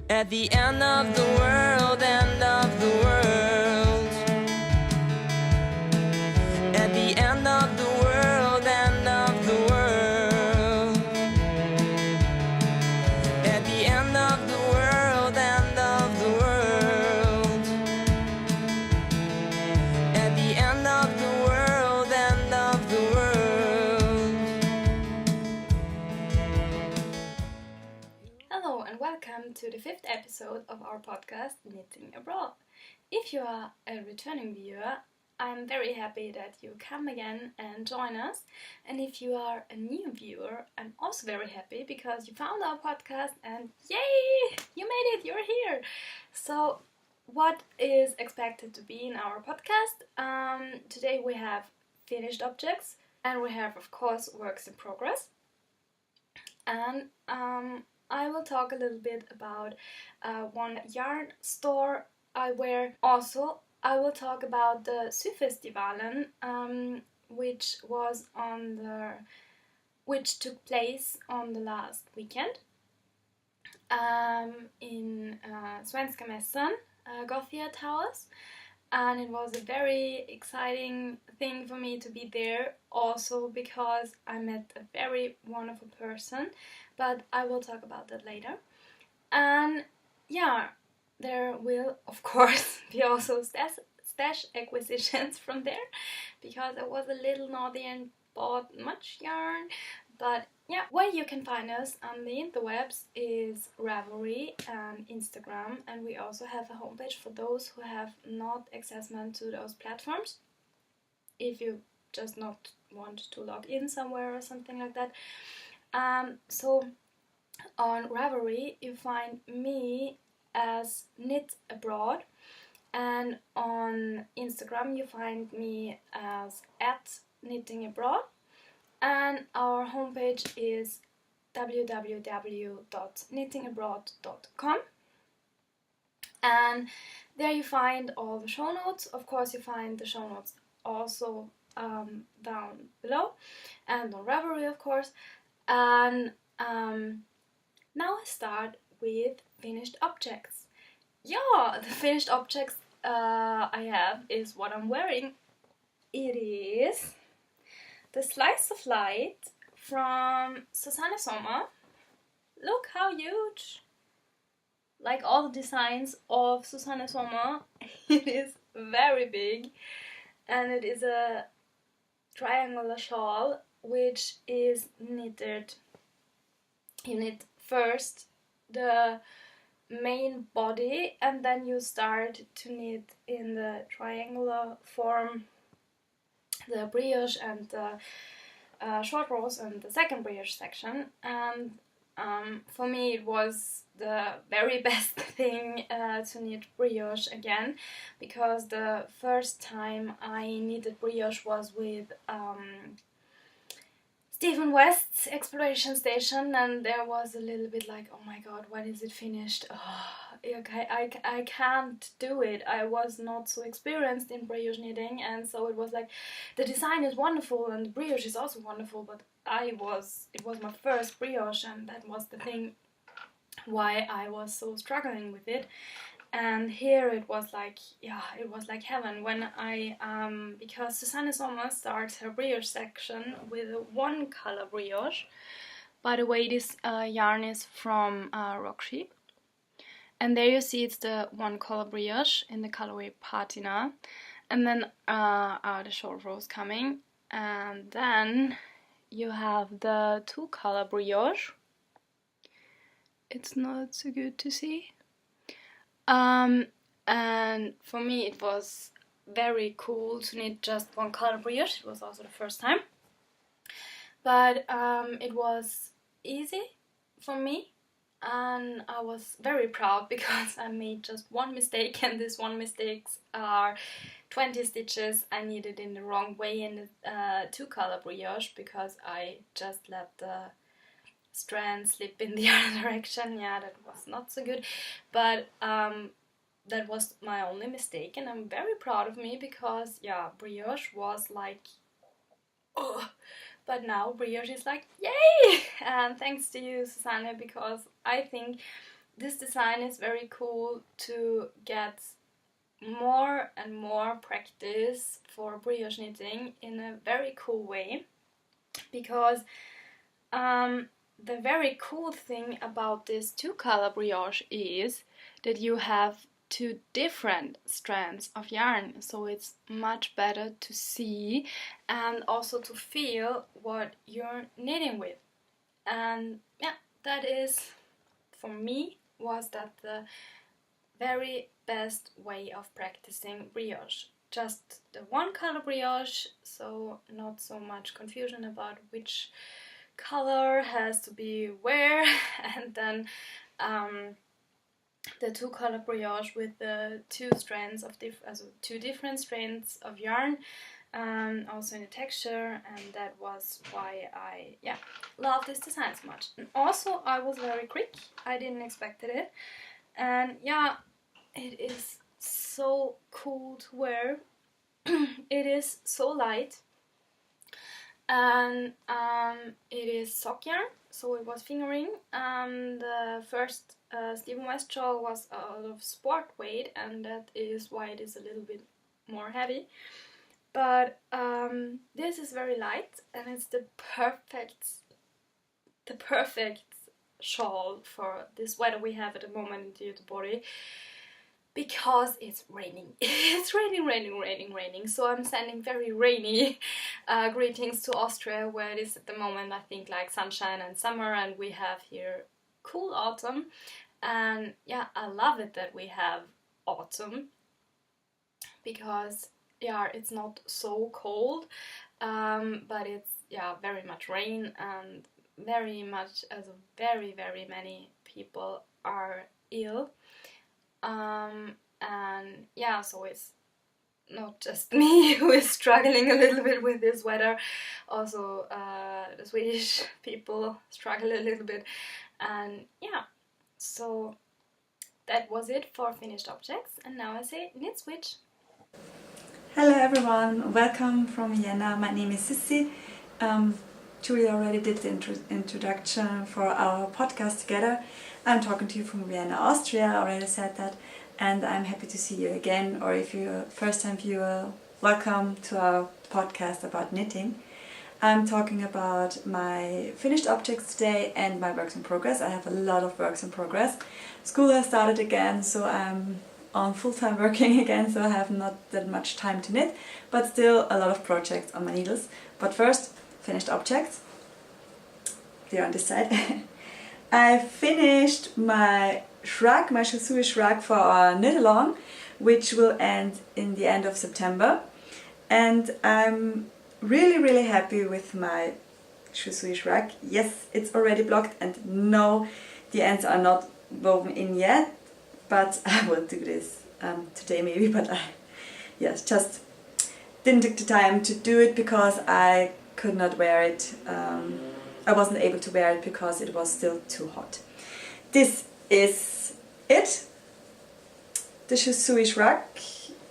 At the end of the world, end of the world. At the end of the world, end of the world. At the end of the world, end of the world. At the end of the world, end of the world. Hello and welcome to the 5th episode of our podcast Knitting Abroad. If you are a returning viewer, I'm very happy that you come again and join us. And if you are a new viewer, I'm also very happy because you found our podcast and yay! You made it, you're here! So, what is expected to be in our podcast? Today we have finished objects and we have, of course, works in progress. And I will talk a little bit about one yarn store I wear. Also, I will talk about the Syfestivalen, which took place on the last weekend in Svenska Mässan, Gothia Towers, and it was a very exciting thing for me to be there, also because I met a very wonderful person, but I will talk about that later. And yeah, there will of course be also stash acquisitions from there, because I was a little naughty and bought much yarn. But yeah, where you can find us on the interwebs is Ravelry and Instagram, and we also have a homepage for those who have not accessment to those platforms, if you just not want to log in somewhere or something like that. So on Ravelry you find me as Knit Abroad, and on Instagram you find me as @knittingabroad, and our homepage is www.knittingabroad.com, and there you find all the show notes. Of course, you find the show notes also down below, and on Ravelry, of course. And now I start with finished objects. Yeah, the finished objects I have is what I'm wearing. It is the Slice of Light from Susanne Sommer. Look how huge! Like all the designs of Susanne Sommer, it is very big, and it is a triangular shawl which is knitted. You knit first the main body and then you start to knit in the triangular form the brioche and the short rows and the second brioche section. And for me it was the very best thing to knit brioche again, because the first time I knitted brioche was with Stephen West's Exploration Station, and there was a little bit like, oh my god, when is it finished? Okay, I can't do it. I was not so experienced in brioche knitting, and so it was like, the design is wonderful and the brioche is also wonderful, but it was my first brioche, and that was the thing why I was so struggling with it. And here it was like, yeah, it was like heaven when I, because Susanne Sommer starts her brioche section with a one color brioche. By the way, this yarn is from Rocksheep. And there you see it's the one color brioche in the colorway Patina. And then are the short rows coming. And then you have the two color brioche. It's not so good to see. And for me it was very cool to knit just one color brioche. It was also the first time, but it was easy for me, and I was very proud because I made just one mistake, and this one mistakes are 20 stitches I knitted in the wrong way in the two color brioche, because I just let the strand slip in the other direction. Yeah, that was not so good, but that was my only mistake, and I'm very proud of me, because yeah, brioche was like, oh, but now brioche is like, yay! And thanks to you, Susanne, because I think this design is very cool to get more and more practice for brioche knitting in a very cool way, because the very cool thing about this two-color brioche is that you have two different strands of yarn, so it's much better to see and also to feel what you're knitting with. And yeah, that is, for me, was that the very best way of practicing brioche. Just the one color brioche, so not so much confusion about which color has to be where, and then the two color brioche with the two strands of two different strands of yarn, also in the texture, and that was why I love this design so much. And also I was very quick, I didn't expect it, and yeah, it is so cool to wear. It is so light, and it is sock yarn, so it was fingering. The first Stephen West shawl was out of sport weight, and that is why it is a little bit more heavy. But this is very light, and it's the perfect shawl for this weather we have at the moment in the body, because it's raining. It's raining. So I'm sending very rainy greetings to Austria, where it is at the moment, I think, like sunshine and summer, and we have here cool autumn. And yeah, I love it that we have autumn, because yeah, it's not so cold, but it's very much rain, and very much, as very many people are ill. And yeah, so it's not just me who is struggling a little bit with this weather, also the Swedish people struggle a little bit. And yeah, so that was it for finished objects, and now I say knit switch. Hello everyone, welcome from Vienna. My name is Sissi. Julia already did the introduction for our podcast together. I'm talking to you from Vienna, Austria, I already said that, and I'm happy to see you again, or if you're a first-time viewer, welcome to our podcast about knitting. I'm talking about my finished objects today and my works in progress. I have a lot of works in progress. School has started again, so I'm on full-time working again, so I have not that much time to knit, but still a lot of projects on my needles. But first, finished objects. They're on this side. I finished my shrug, my chaussure shrug for our knit along, which will end in the end of September, and I'm really happy with my chaussure shrug. Yes, it's already blocked, and no, the ends are not woven in yet, but I will do this today maybe, but I just didn't take the time to do it because I could not wear it. I wasn't able to wear it because it was still too hot. This is it. The chaussure shrug.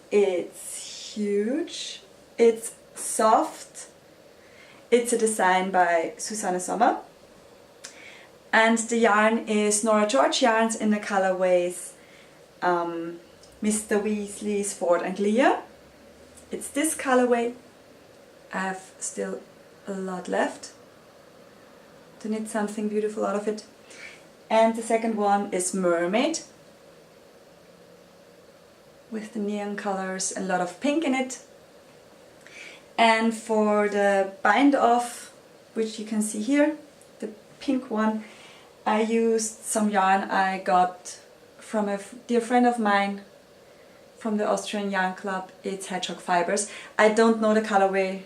It's huge. It's soft. It's a design by Susanne Sommer. And the yarn is Norah George yarns in the colorways Mr. Weasley's Ford and Leah. It's this colorway. I have still a lot left to knit something beautiful out of it. And the second one is Mermaid, with the neon colors and a lot of pink in it. And for the bind off, which you can see here, the pink one, I used some yarn I got from a dear friend of mine from the Austrian Yarn Club. It's Hedgehog fibers. I don't know the colorway,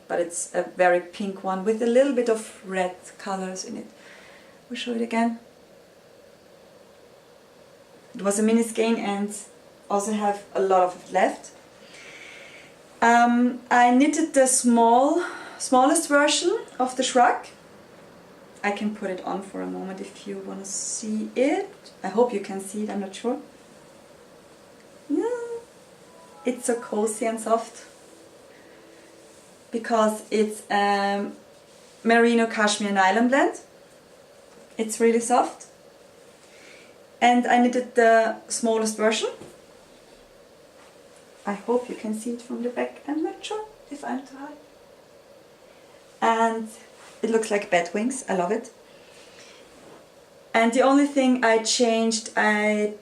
but it's a very pink one with a little bit of red colors in it. We'll show it again. It was a mini skein and also have a lot of it left. I knitted the smallest version of the shrug. I can put it on for a moment if you want to see it. I hope you can see it, I'm not sure. Yeah. It's so cozy and soft because it's merino cashmere nylon blend. It's really soft. And I knitted the smallest version. I hope you can see it from the back. I'm not sure if I'm too high. And it looks like bat wings. I love it. And the only thing I changed, I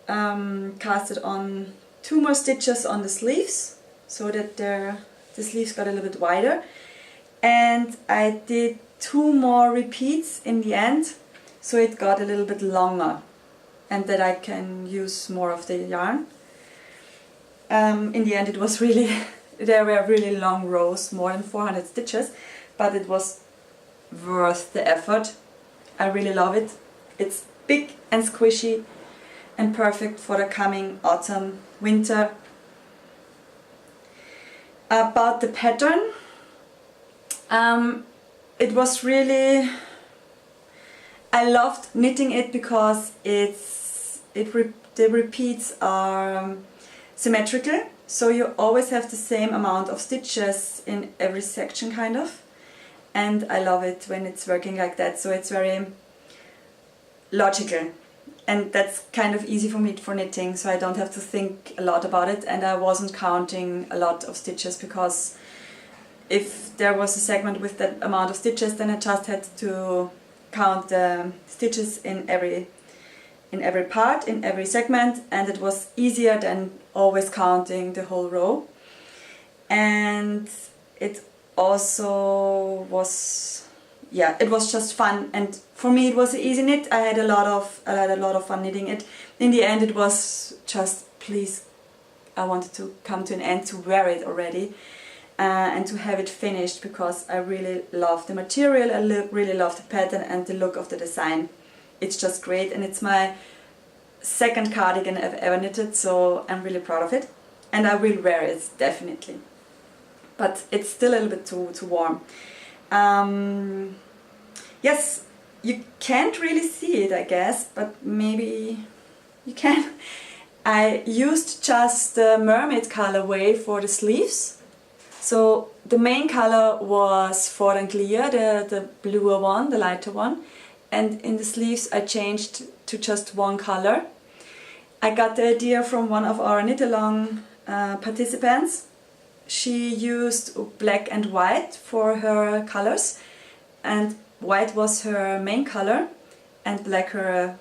casted on 2 more stitches on the sleeves, so that the sleeves got a little bit wider. And I did 2 more repeats in the end, so it got a little bit longer, and that I can use more of the yarn. In the end it was really, there were really long rows, more than 400 stitches, but it was worth the effort. I really love it. It's big and squishy and perfect for the coming autumn, winter. About the pattern, it was really, I loved knitting it because the repeats are symmetrical, so you always have the same amount of stitches in every section kind of, and I love it when it's working like that, so it's very logical, and that's kind of easy for me for knitting, so I don't have to think a lot about it, and I wasn't counting a lot of stitches, because if there was a segment with that amount of stitches, then I just had to count the stitches in every part, in every segment, and it was easier than always counting the whole row. And it also was, yeah, it was just fun, and for me it was an easy knit. I had a lot of fun knitting it. In the end it was just, please, I wanted to come to an end, to wear it already, and to have it finished, because I really love the material, I really love the pattern and the look of the design. It's just great, and it's my second cardigan I've ever knitted, so I'm really proud of it, and I will wear it definitely, but it's still a little bit too warm. Yes, you can't really see it, I guess, but maybe you can. I used just the mermaid colorway for the sleeves, so the main color was Clear, the bluer one, the lighter one, and in the sleeves I changed to just one color. I got the idea from one of our knit-along participants. She used black and white for her colors, and white was her main color and black her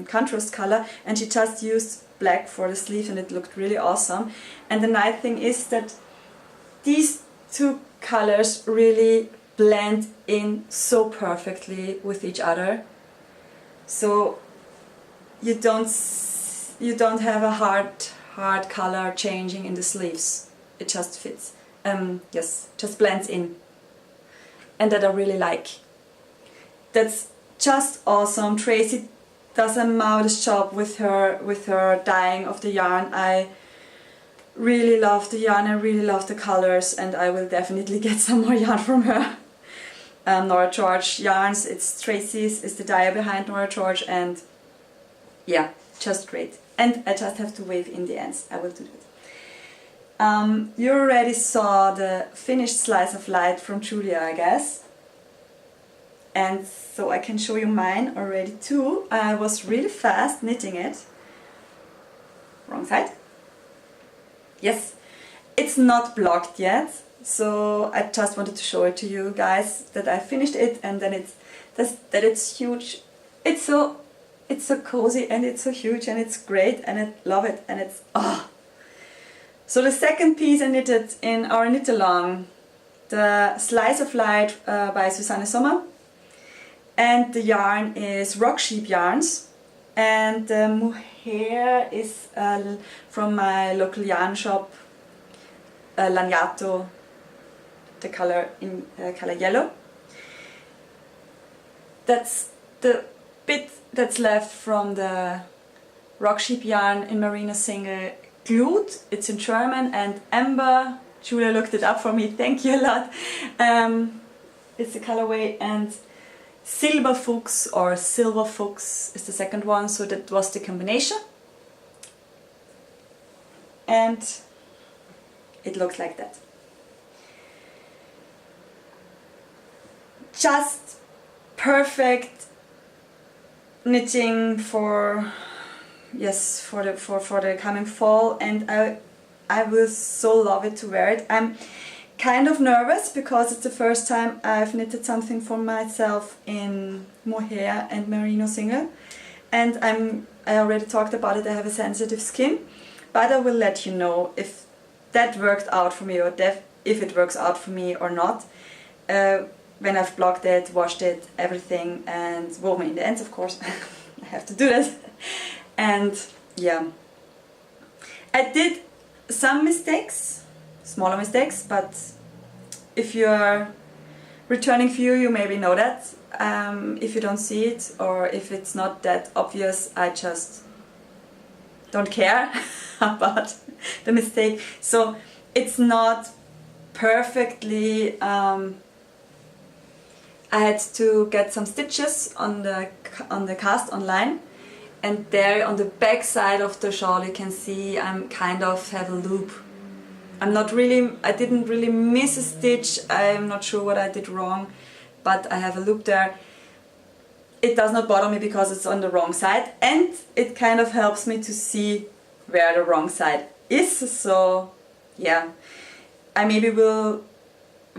contrast color, and she just used black for the sleeve, and it looked really awesome. And the nice thing is that these 2 colors really blend in so perfectly with each other, so you don't have a hard color changing in the sleeves. It just fits. Yes, just blends in, and that I really like. That's just awesome. Tracy does a marvelous job with her dyeing of the yarn. I really love the yarn, I really love the colors, and I will definitely get some more yarn from her. Norah George Yarns, it's Tracy's, is the dyer behind Norah George, and yeah, just great. And I just have to wave in the ends, I will do that. You already saw the finished slice of light from Julia, I guess. And so I can show you mine already too. I was really fast knitting it. Wrong side. Yes, it's not blocked yet, so I just wanted to show it to you guys that I finished it, and then it's huge. It's so cozy, and it's so huge, and it's great, and I love it, and it's So the second piece I knitted in our knit along, the Slice of Light by Susanne Sommer, and the yarn is Rocksheep Yarns, and the mohair is from my local yarn shop, Lagnato, the color in color yellow. That's the bit that's left from the Rocksheep Yarn in Merino single Glut. It's in German, and Amber, Julia looked it up for me, thank you a lot. It's the colorway, and Silver Fuchs or Silver Fuchs is the second one, so that was the combination. And it looks like that. Just perfect knitting for the coming fall, and I will so love it to wear it. I'm kind of nervous because it's the first time I've knitted something for myself in mohair and merino single, and I already talked about it. I have a sensitive skin, but I will let you know if that worked out for me, or if it works out for me or not, when I've blocked it, washed it, everything, and woven in the ends, of course. I have to do that. And yeah, I did some mistakes, smaller mistakes, but if you're returning viewer, you maybe know that. If you don't see it, or if it's not that obvious, I just don't care about the mistake. So it's not perfectly. I had to get some stitches on the cast online, and there on the back side of the shawl you can see I'm kind of have a loop. I didn't really miss a stitch. I'm not sure what I did wrong, but I have a loop there. It does not bother me because it's on the wrong side, and it kind of helps me to see where the wrong side is. So yeah, I maybe will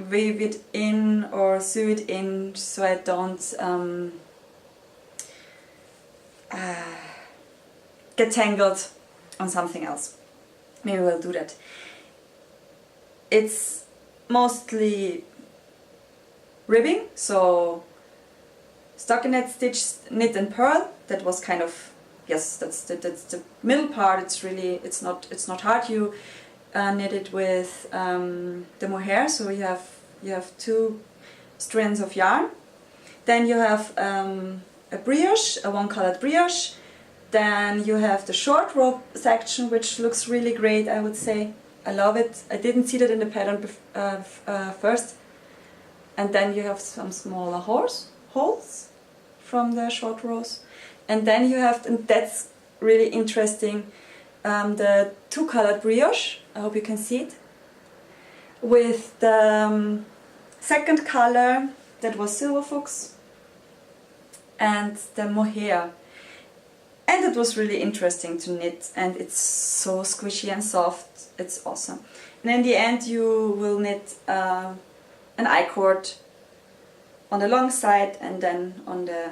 weave it in or sew it in so I don't get tangled on something else. Maybe we'll do that. It's mostly ribbing, so stockinette stitch, knit and purl. That was kind of, yes, that's the middle part. It's not hard. You knit it with the mohair, so you have 2 strands of yarn. Then you have a brioche, a one-colored brioche. Then you have the short rope section, which looks really great, I would say. I love it. I didn't see that in the pattern first. And then you have some smaller holes from the short rows. And then you have, and that's really interesting, the 2-colored brioche. I hope you can see it. With the second color, that was Silver Fox, and the mohair. And it was really interesting to knit, and it's so squishy and soft. It's awesome. And in the end you will knit an I-cord on the long side and then on the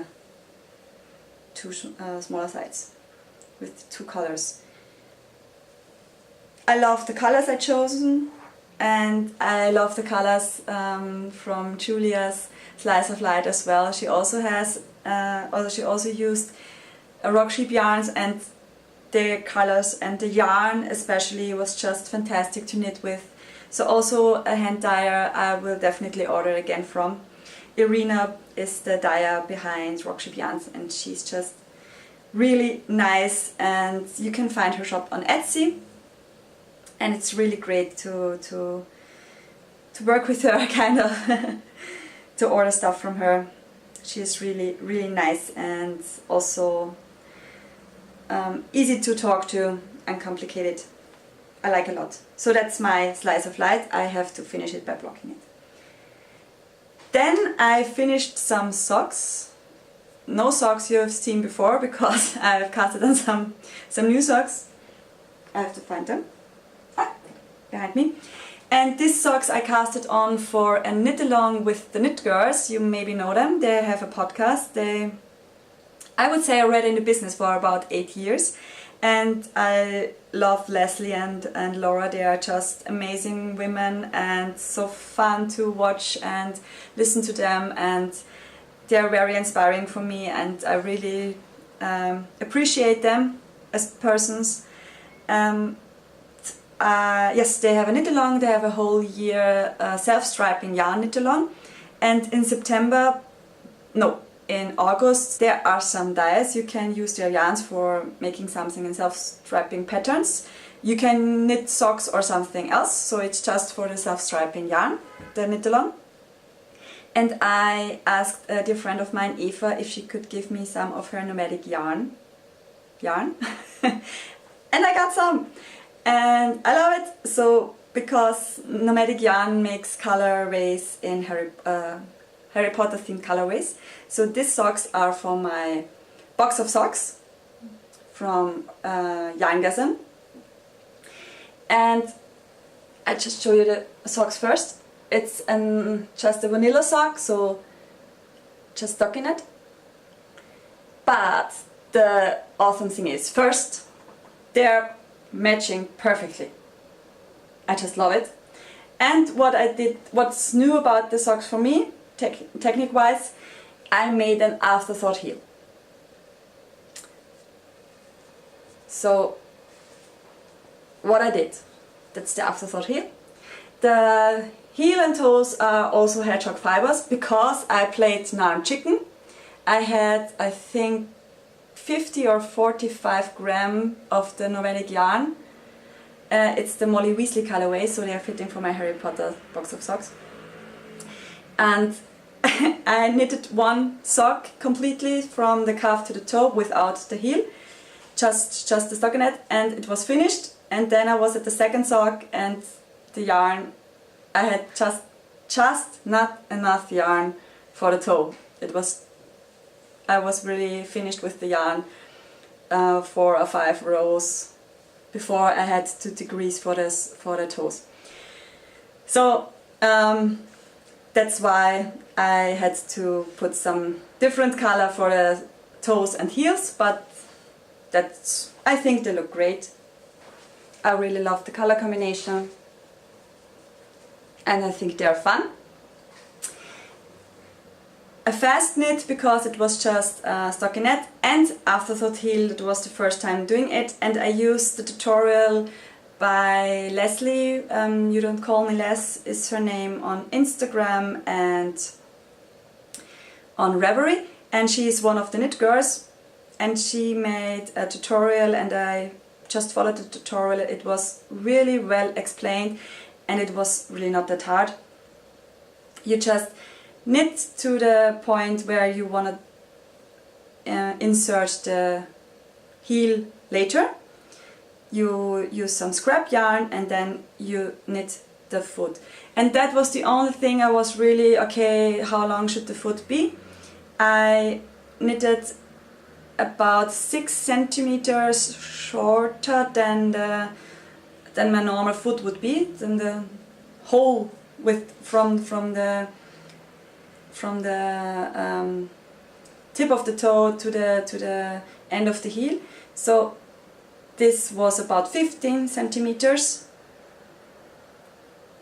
2 smaller sides with 2 colors. I love the colors I chosen, and I love the colors from Julia's Slice of Light as well. She also has, she also used Rocksheep yarns, and the colors and the yarn especially was just fantastic to knit with. So also a hand dyer I will definitely order again from. Irina is the dyer behind Rocksheep Yarns, and she's just really nice, and you can find her shop on Etsy, and it's really great to work with her, kind of to order stuff from her. She's really nice, and also easy to talk to, uncomplicated. I like a lot. So that's my Slice of Light. I have to finish it by blocking it. Then I finished some socks. No socks you have seen before, because I have casted on some new socks. I have to find them. Behind me. And these socks I casted on for a knit along with the Knit Girls. You maybe know them. They have a podcast. I would say already in the business for about 8 years. And I love Leslie and Laura. They are just amazing women and so fun to watch and listen to them, and they are very inspiring for me, and I really appreciate them as persons. Yes, they have a knit along. They have a whole year self-striping yarn knit along, and in August there are some dyes. You can use their yarns for making something in self-striping patterns. You can knit socks or something else, so it's just for the self-striping yarn, the knit along. And I asked a dear friend of mine, Eva, if she could give me some of her nomadic yarn. And I got some, and I love it. So because nomadic yarn makes colorways in Harry Potter themed colorways. So these socks are for my box of socks from Yarn. And I just show you the socks first. It's just a vanilla sock, so just stockinette. But the awesome thing is, first, they're matching perfectly. I just love it. And what's new about the socks for me, technique-wise, I made an Afterthought heel. So, what I did, that's the Afterthought heel. The heel and toes are also Hedgehog fibers because I played Narn chicken. I had, I think, 50 or 45 gram of the Nordic yarn. It's the Molly Weasley colorway, so they are fitting for my Harry Potter box of socks. And I knitted one sock completely from the calf to the toe without the heel, just the stockinette, and it was finished. And then I was at the second sock, and the yarn, I had just not enough yarn for the toe. I was really finished with the yarn 4 or 5 rows before I had to decrease for the toes. So that's why I had to put some different color for the toes and heels, but I think they look great. I really love the color combination and I think they're fun. A fast knit because it was just stockinette, and Afterthought heel, it was the first time doing it, and I used the tutorial by Leslie, You Don't Call Me Les is her name on Instagram and on Ravelry, and she is one of the knit girls, and she made a tutorial and I just followed the tutorial. It was really well explained and it was really not that hard. You just knit to the point where you want to insert the heel later. You use some scrap yarn and then you knit the foot. And that was the only thing I was really, okay, how long should the foot be? I knitted about 6 centimeters shorter than my normal foot would be, than the hole from the tip of the toe to the end of the heel. So this was about 15 centimeters.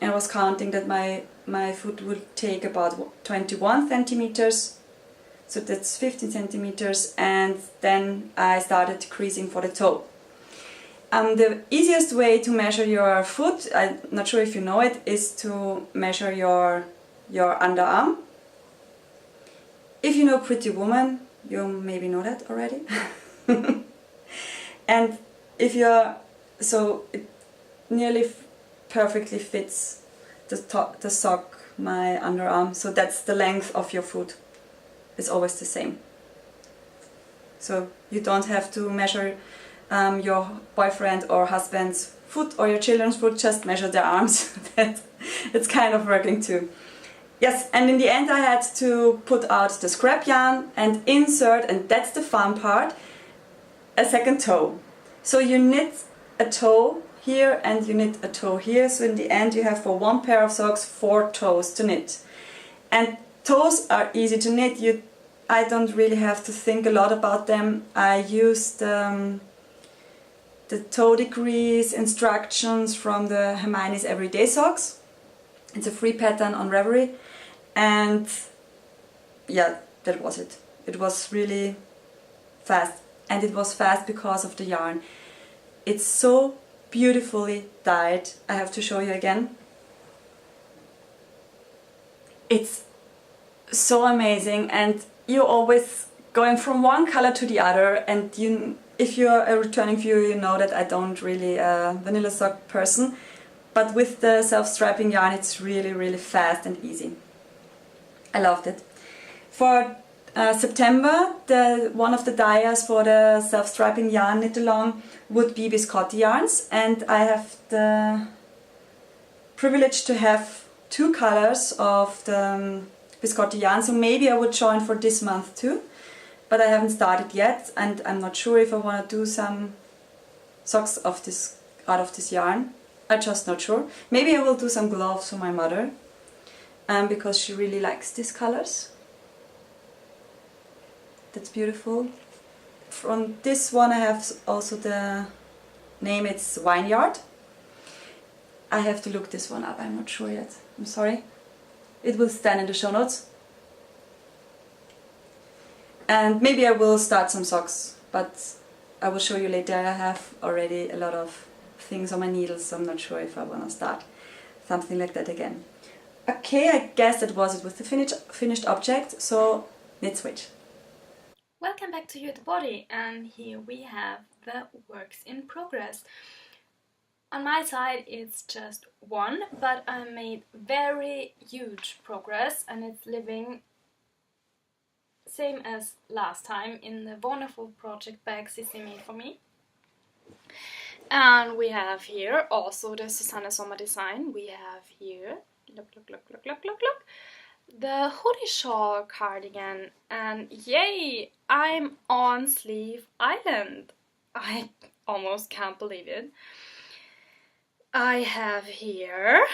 I was counting that my foot would take about 21 centimeters. So that's 15 centimeters, and then I started decreasing for the toe. The easiest way to measure your foot, I'm not sure if you know it, is to measure your underarm. If you know Pretty Woman, you maybe know that already. And if so it nearly perfectly fits the sock, my underarm, so that's the length of your foot. It's always the same. So you don't have to measure your boyfriend or husband's foot or your children's foot, just measure their arms. It's kind of working too. Yes, and in the end I had to put out the scrap yarn and insert, and that's the fun part, a second toe. So you knit a toe here and you knit a toe here, so in the end you have for one pair of socks 4 toes to knit. And toes are easy to knit. I don't really have to think a lot about them. I used the toe decrease instructions from the Hermione's Everyday Socks. It's a free pattern on Ravelry, and yeah, that was it. It was really fast, and it was fast because of the yarn. It's so beautifully dyed. I have to show you again. It's so amazing, and you're always going from one color to the other, and if you're a returning viewer, you know that I don't really vanilla sock person, but with the self-strapping yarn it's really, really fast and easy. I loved it. For September, one of the dyers for the self-strapping yarn knit along would be biscotti yarns, and I have the privilege to have 2 colors of the biscotti yarn, so maybe I would join for this month too. but I haven't started yet, and I'm not sure if I want to do some socks of this out of this yarn. I'm just not sure. Maybe I will do some gloves for my mother, because she really likes these colors. That's beautiful. From this one I have also the name, it's Vineyard. I have to look this one up, I'm not sure yet. I'm sorry. It will stand in the show notes. And maybe I will start some socks, but I will show you later. I have already a lot of things on my needles, so I'm not sure if I want to start something like that again. Okay, I guess that was it with the finished object, so let's switch. Welcome back to You the Body, and here we have the works in progress. On my side it's just one, but I made very huge progress, and it's living same as last time in the wonderful project bag Sissy made for me. And we have here also the Susanne Sommer design. We have here, look, the Hoodie Shawl cardigan, and yay, I'm on Sleeve Island. I almost can't believe it. I have here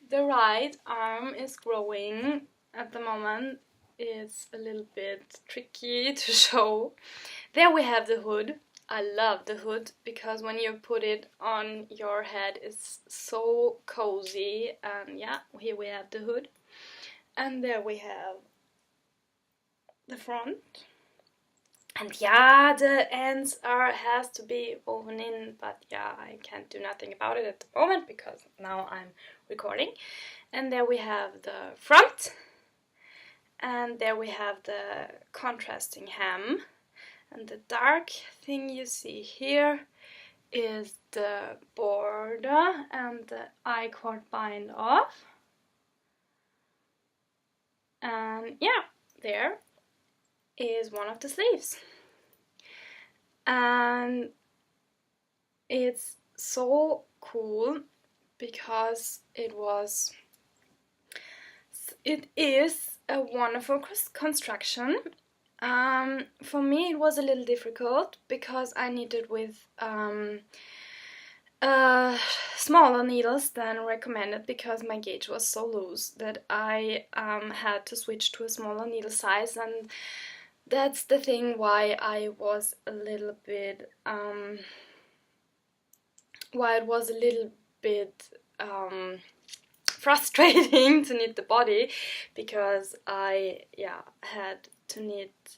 the right arm is growing at the moment. It's a little bit tricky to show. There we have the hood. I love the hood because when you put it on your head it's so cozy, and yeah, here we have the hood. And there we have the front. And yeah, the ends has to be woven in, but yeah, I can't do nothing about it at the moment because now I'm recording. And there we have the front. And there we have the contrasting hem. And the dark thing you see here is the border and the I-cord bind off. And yeah, there is one of the sleeves. And it's so cool because it is a wonderful construction. For me it was a little difficult because I knitted with smaller needles than recommended because my gauge was so loose that I had to switch to a smaller needle size, and that's the thing why I was a little bit frustrating to knit the body, because I had to knit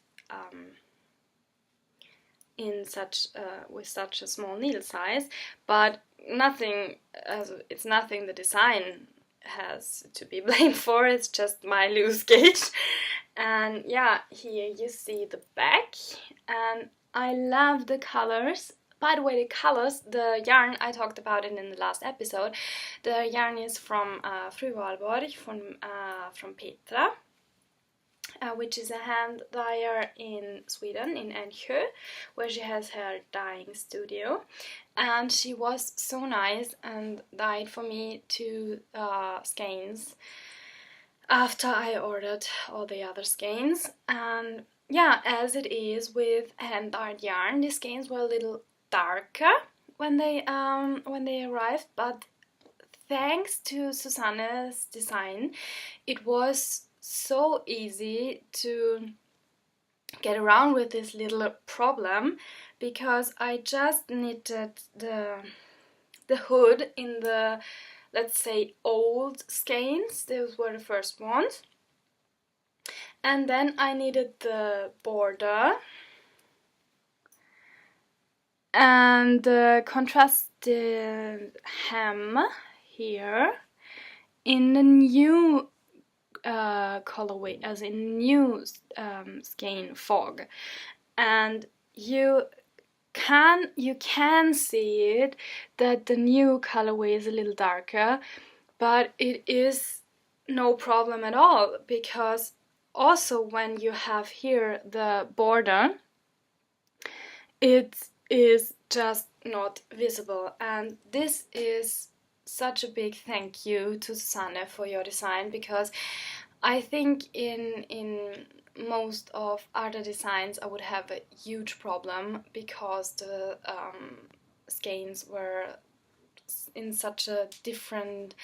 with such a small needle size, but it's nothing the design has to be blamed for, it's just my loose gauge. And yeah, here you see the back, and I love the colors. By the way, the colors, the yarn, I talked about it in the last episode. The yarn is from Fru Valborg from Petra, which is a hand dyer in Sweden, in Hedgehog, where she has her dyeing studio. And she was so nice and dyed for me 2 skeins after I ordered all the other skeins. And yeah, as it is with hand dyed yarn, the skeins were a little darker when they arrived, but thanks to Susanne's design, it was so easy to get around with this little problem, because I just knitted the hood in the, let's say, old skeins. Those were the first ones, and then I knitted the border and the contrasted hem here in the new colorway, as in new skein fog, and you can see it that the new colorway is a little darker, but it is no problem at all, because also when you have here the border, it is just not visible. And this is such a big thank you to Susanne for your design, because I think in most of other designs I would have a huge problem because the skeins were in such a different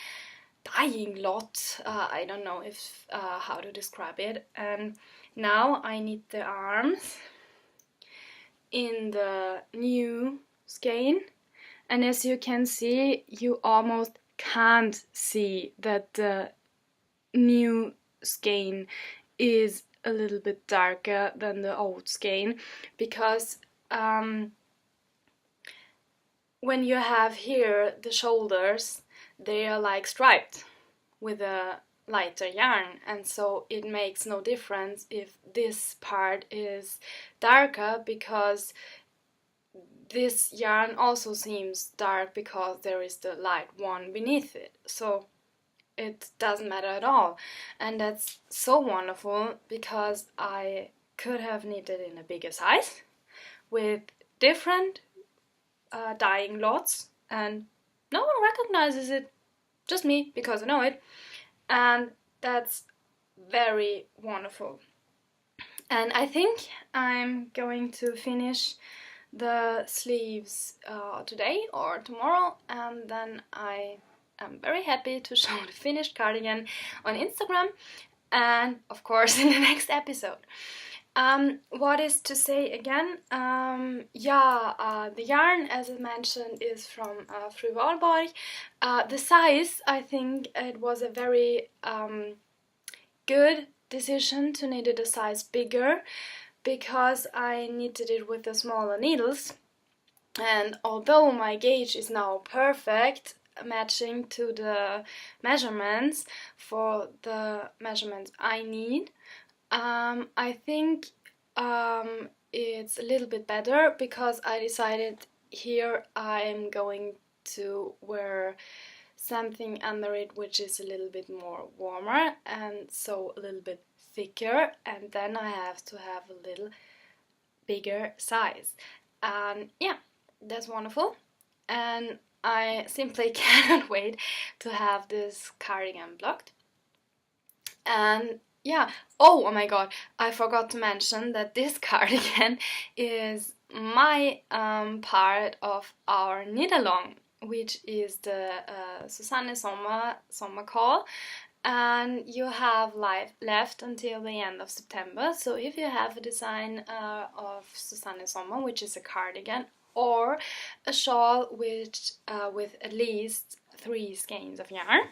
dyeing lot. I don't know if how to describe it. And now I knit the arms in the new skein, and as you can see, you almost can't see that the new skein is a little bit darker than the old skein, because when you have here the shoulders, they are like striped with a lighter yarn, and so it makes no difference if this part is darker, because this yarn also seems dark because there is the light one beneath it, so it doesn't matter at all. And that's so wonderful, because I could have knitted in a bigger size with different dyeing lots, and no one recognizes it, just me, because I know it, and that's very wonderful. And I think I'm going to finish the sleeves today or tomorrow, and then I am very happy to show the finished cardigan on Instagram and of course in the next episode. What is to say again? The yarn, as I mentioned, is from Fru Valborg. The size, I think it was a very good decision to knit it a size bigger, because I knitted it with the smaller needles, and although my gauge is now perfect, matching to the measurements for the measurements I need, I think it's a little bit better, because I decided here I'm going to wear something under it which is a little bit more warmer and so a little bit thicker, and then I have to have a little bigger size. And yeah, that's wonderful, and I simply cannot wait to have this cardigan blocked. And yeah, oh my god, I forgot to mention that this cardigan is my part of our knit along, which is the Susanne Summer Call, and you have left until the end of September. So if you have a design of Susanne Sommer, which is a cardigan, or a shawl with at least 3 skeins of yarn,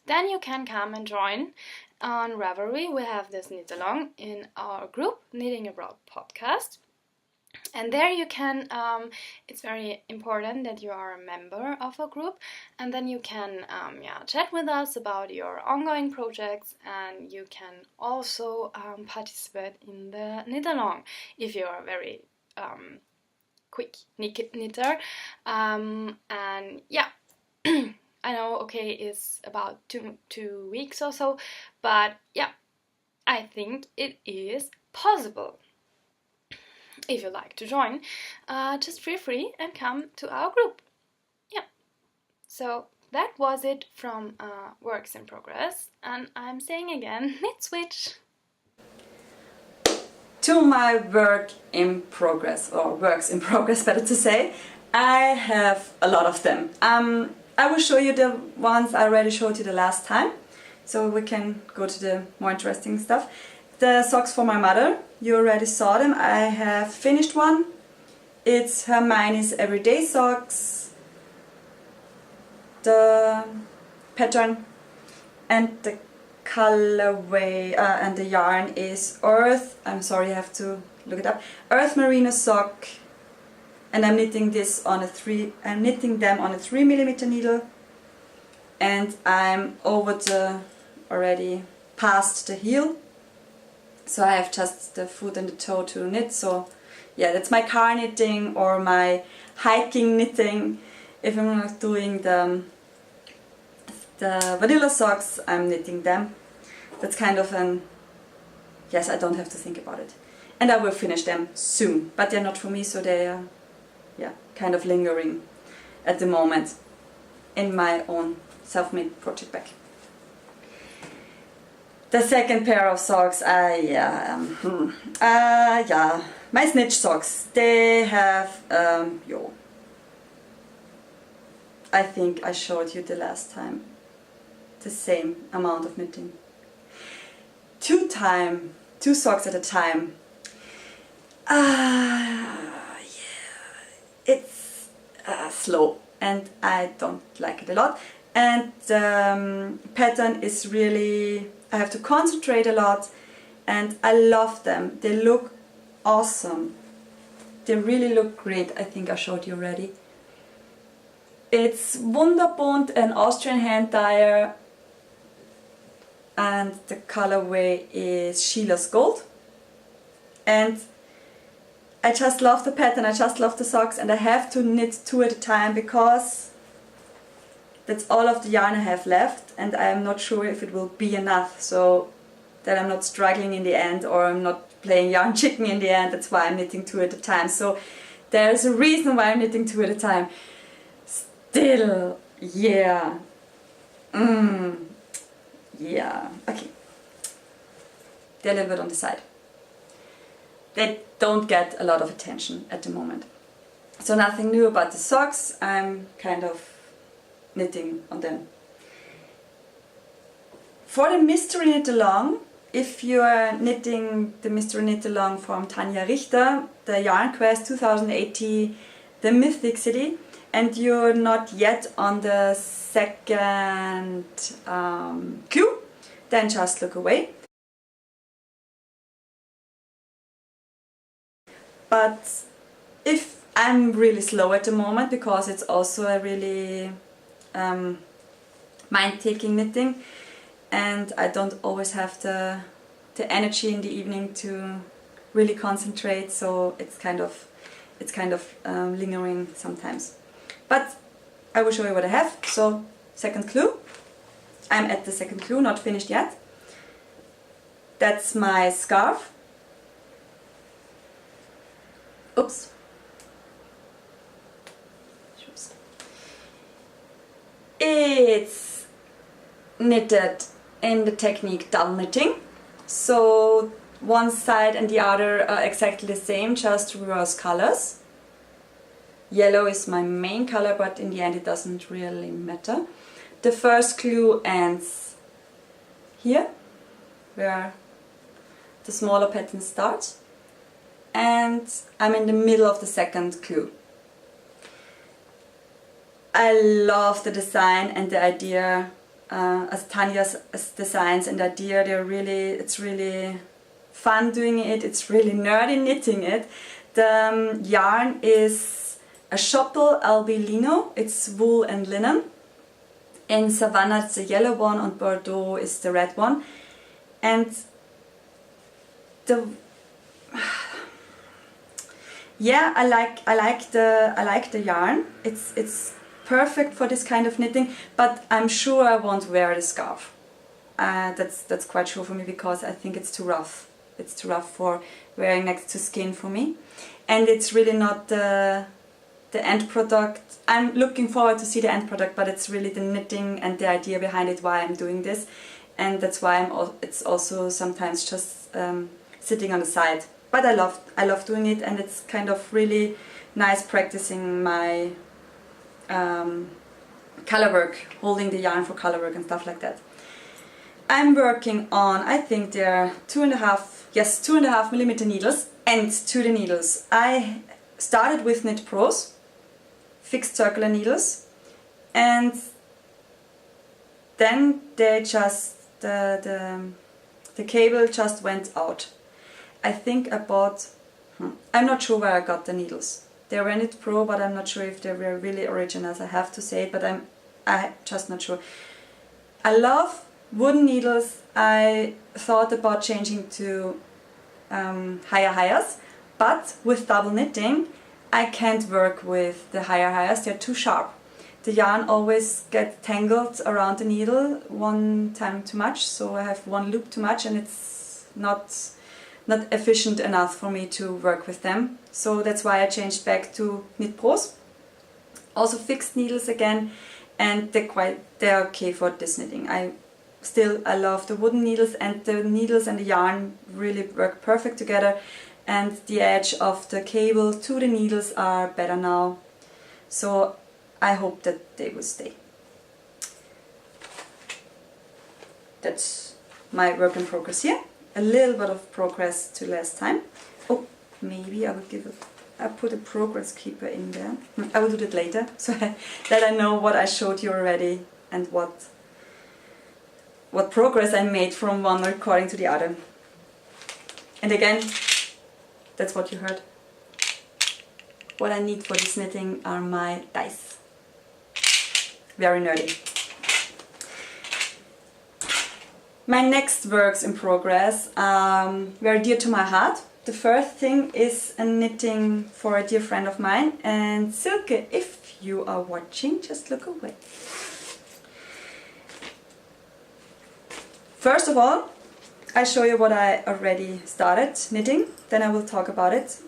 then you can come and join on Ravelry. We have this knit along in our group, Knitting Abroad Podcast. And there you can, it's very important that you are a member of a group, and then you can chat with us about your ongoing projects, and you can also participate in the knit along if you are a very quick knitter. And yeah, I know, okay, it's about two weeks or so, but yeah, I think it is possible. If you like to join, just feel free and come to our group. Yeah, so that was it from Works in Progress, and I'm saying again, knit switch! To my work in progress, or works in progress better to say, I have a lot of them. I will show you the ones I already showed you the last time, so we can go to the more interesting stuff. The socks for my mother, you already saw them. I have finished one. It's Hermione's Everyday Socks, the pattern, and the colorway and the yarn is Earth. I'm sorry, I have to look it up. Earth Merino Sock, and I'm knitting this on a 3mm needle, and I'm already past the heel. So I have just the foot and the toe to knit. So yeah, that's my car knitting or my hiking knitting. If I'm not doing the vanilla socks, I'm knitting them. That's kind of yes, I don't have to think about it. And I will finish them soon, but they're not for me, so they yeah, kind of lingering at the moment in my own self-made project bag. The second pair of socks, my Snitch Socks. They have, I think I showed you the last time, the same amount of knitting. Two socks at a time. It's slow and I don't like it a lot. And the pattern is really, I have to concentrate a lot, and I love them. They look awesome. They really look great. I think I showed you already. It's Wunderbunt, an Austrian hand dyer, and the colorway is Sheila's Gold. And I just love the pattern, I just love the socks, and I have to knit 2 at a time because that's all of the yarn I have left, and I'm not sure if it will be enough, so that I'm not struggling in the end, or I'm not playing yarn chicken in the end. That's why I'm knitting 2 at a time. So there's a reason why I'm knitting 2 at a time. Still, yeah. Yeah, okay. They're a little bit on the side. They don't get a lot of attention at the moment. So nothing new about the socks. I'm kind of knitting on them. For the mystery knit along, if you are knitting the mystery knit along from Tanja Richter, the Yarn Quest 2080, the Mythic City, and you're not yet on the second clue, then just look away. But if I'm really slow at the moment, because it's also a really mind-taking knitting, and I don't always have the energy in the evening to really concentrate, so it's kind of lingering sometimes. But I will show you what I have. So second clue. I'm at the second clue, not finished yet. That's my scarf. Oops. It's knitted in the technique double knitting. So one side and the other are exactly the same, just reverse colors. Yellow is my main color, but in the end it doesn't really matter. The first clue ends here, where the smaller pattern starts, and I'm in the middle of the second clue. I love the design and the idea, as Tanja's designs and the idea, it's really fun doing it, it's really nerdy knitting it. The yarn is a Shawl albino, it's wool and linen. In Savannah it's the yellow one, and Bordeaux is the red one. And yeah, I like the yarn. It's perfect for this kind of knitting, but I'm sure I won't wear the scarf. That's quite sure for me, because I think it's too rough. It's too rough for wearing next to skin for me, and it's really not the end product. I'm looking forward to see the end product, but it's really the knitting and the idea behind it why I'm doing this, and that's why it's also sometimes just sitting on the side. But I love doing it, and it's kind of really nice practicing my color work, holding the yarn for color work and stuff like that. I'm working on, I think they're 2.5 millimeter needles, and to the needles I started with Knit Pros, fixed circular needles, and then they just the cable just went out. I think I bought, I'm not sure where I got the needles. They were Knit Pro, but I'm not sure if they were really originals, I have to say it, but I'm just not sure. I love wooden needles. I thought about changing to higher, but with double knitting I can't work with the higher, they're too sharp. The yarn always gets tangled around the needle one time too much, so I have one loop too much, and it's not efficient enough for me to work with them. So that's why I changed back to Knit Pros, Also fixed needles again, and they're okay for this knitting. I love the wooden needles, and the needles and the yarn really work perfect together, and the edge of the cable to the needles are better now, so I hope that they will stay. That's my work in progress here. A little bit of progress to last time. Oh, maybe I will I put a progress keeper in there. I will do that later, so that I know what I showed you already and what progress I made from one recording to the other. And again, that's what you heard. What I need for this knitting are my dice. Very nerdy. My next works in progress are very dear to my heart. The first thing is a knitting for a dear friend of mine, and Silke, if you are watching, just look away. First of all, I show you what I already started knitting, then I will talk about it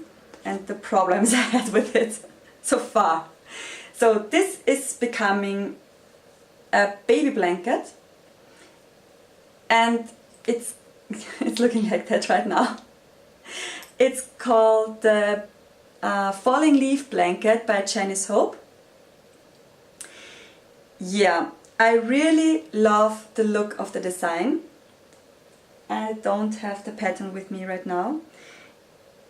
and the problems I had with it so far. So this is becoming a baby blanket, and it's looking like that right now. It's called the Falling Leaf Blanket by Janice Hope. Yeah, I really love the look of the design. I don't have the pattern with me right now.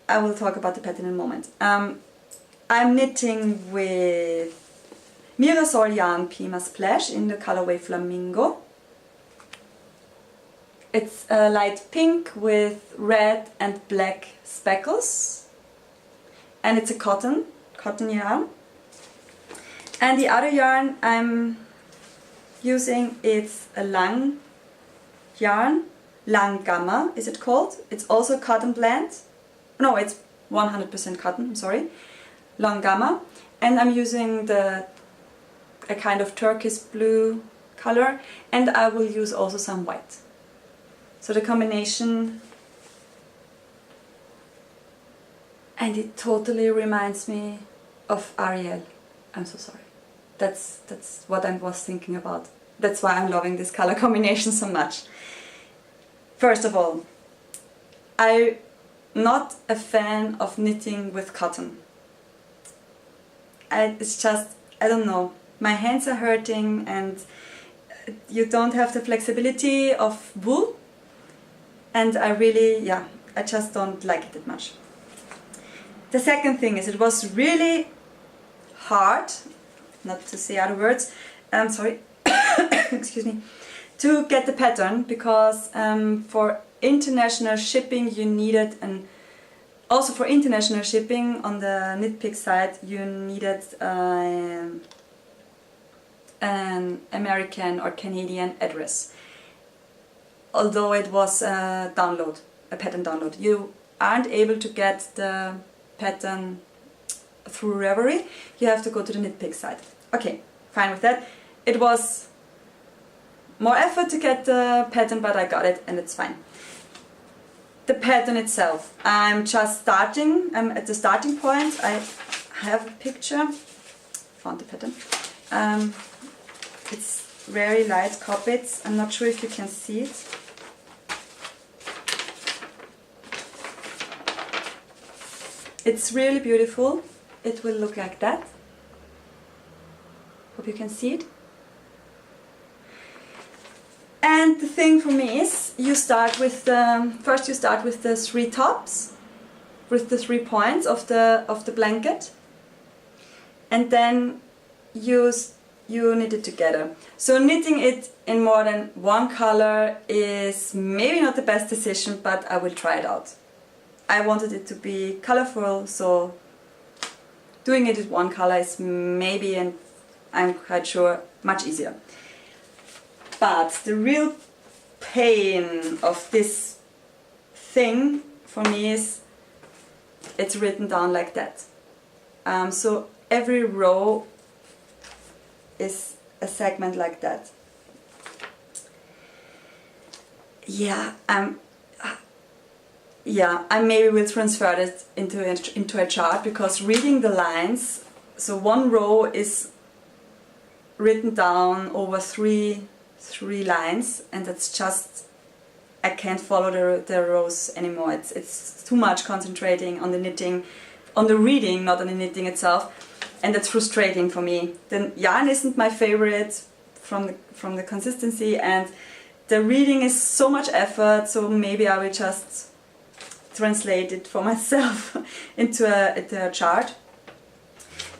I will talk about the pattern in a moment. I'm knitting with Mirasol Yarn Pima Splash in the colorway Flamingo. It's a light pink with red and black speckles, and it's a cotton yarn. And the other yarn I'm using is a Lang yarn, Lang Gamma is it called. It's also a cotton blend. No, it's 100% cotton, I'm sorry. Lang Gamma. And I'm using a kind of turquoise blue color, and I will use also some white. So the combination, and it totally reminds me of Ariel. I'm so sorry. That's what I was thinking about. That's why I'm loving this color combination so much. First of all, I'm not a fan of knitting with cotton. It's just, I don't know, my hands are hurting and you don't have the flexibility of wool. And I really, I just don't like it that much. The second thing is it was really hard, not to say other words, I'm sorry, excuse me, to get the pattern, because for international shipping you needed, and also for international shipping on the Knitpick site you needed an American or Canadian address. Although it was a pattern download. You aren't able to get the pattern through Ravelry, you have to go to the Knitpick site. Okay, fine with that. It was more effort to get the pattern, but I got it and it's fine. The pattern itself, I'm just starting, I'm at the starting point. I have a picture, found the pattern. It's very light copied, I'm not sure if you can see it. It's really beautiful. It will look like that. Hope you can see it. And the thing for me is, you start with first you start with the 3 tops, with the 3 points of the blanket, and then you knit it together. So knitting it in more than one color is maybe not the best decision, but I will try it out. I wanted it to be colorful, so doing it in one color is maybe, and I'm quite sure, much easier. But the real pain of this thing for me is it's written down like that. So every row is a segment like that. I maybe will transfer it into a chart, because reading the lines so one row is written down over three lines, and it's just, I can't follow the rows anymore. It's too much concentrating on the knitting, on the reading, not on the knitting itself, and that's frustrating for me. The yarn isn't my favorite from the consistency, and the reading is so much effort, so maybe I will just translate it for myself into a chart.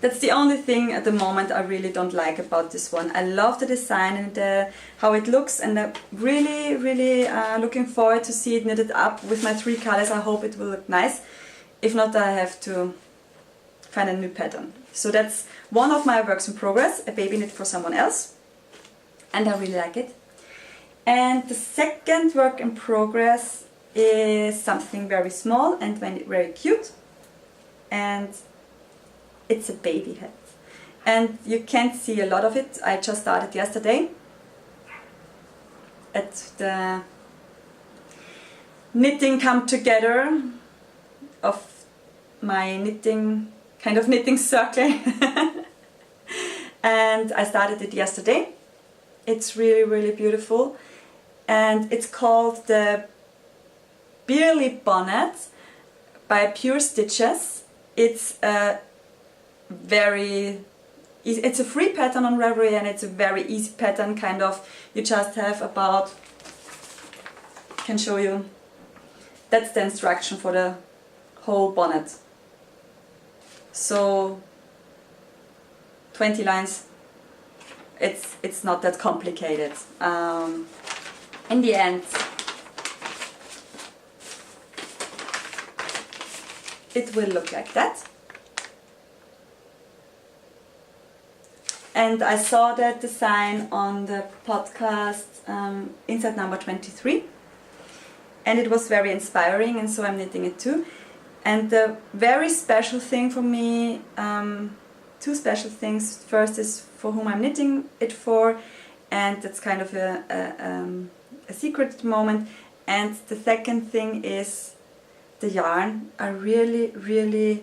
That's the only thing at the moment I really don't like about this one. I love the design and how it looks, and I'm really looking forward to see it knitted up with my 3 colors. I hope it will look nice. If not, I have to find a new pattern. So that's one of my works in progress, a baby knit for someone else, and I really like it. And the second work in progress is something very small and very cute, and it's a baby hat. And you can't see a lot of it. I just started yesterday at the knitting come together of my knitting circle. And I started it yesterday. It's really beautiful, and it's called the Beerly Bonnet by Pure Stitches. It's a it's a free pattern on Ravelry, and it's a very easy pattern, kind of. You just have about, I can show you, that's the instruction for the whole bonnet. So 20 lines. It's not that complicated. In the end, it will look like that. And I saw that design on the podcast Inside Number 23, and it was very inspiring, and so I'm knitting it too. And the very special thing for me, 2 special things. First is for whom I'm knitting it for, and that's kind of a secret moment. And the second thing is the yarn. I really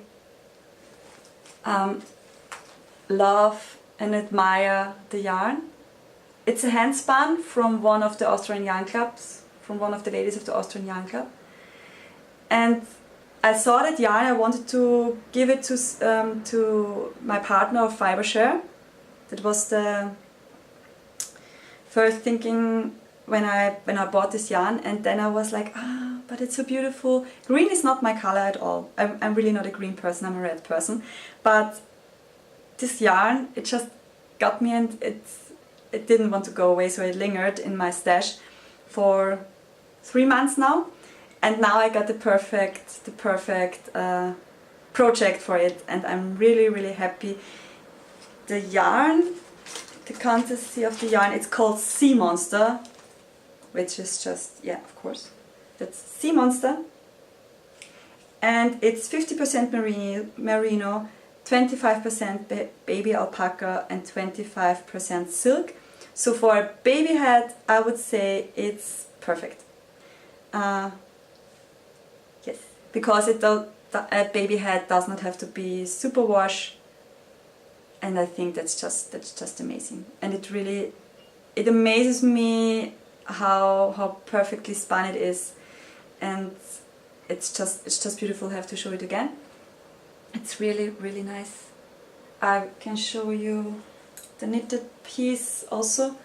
love and admire the yarn. It's a hand spun from one of the Austrian yarn clubs, from one of the ladies of the Austrian yarn club. And I saw that yarn. I wanted to give it to my partner of Fibre share. That was the first thinking when I bought this yarn, and then I was like, but it's so beautiful. Green is not my color at all. I'm really not a green person. I'm a red person, but this yarn, it just got me, and it didn't want to go away, so it lingered in my stash for 3 months now, and now I got the perfect project for it, and I'm really happy. The yarn, the consistency of the yarn, it's called Sea Monster, which is just, yeah, of course, that's Sea Monster, and it's 50% merino, 25% baby alpaca, and 25% silk. So for a baby hat, I would say it's perfect. Yes, because a baby hat does not have to be super wash, and I think that's just amazing. And it amazes me how perfectly spun it is, and it's just beautiful. I have to show it again. It's really nice. I can show you the knitted piece also.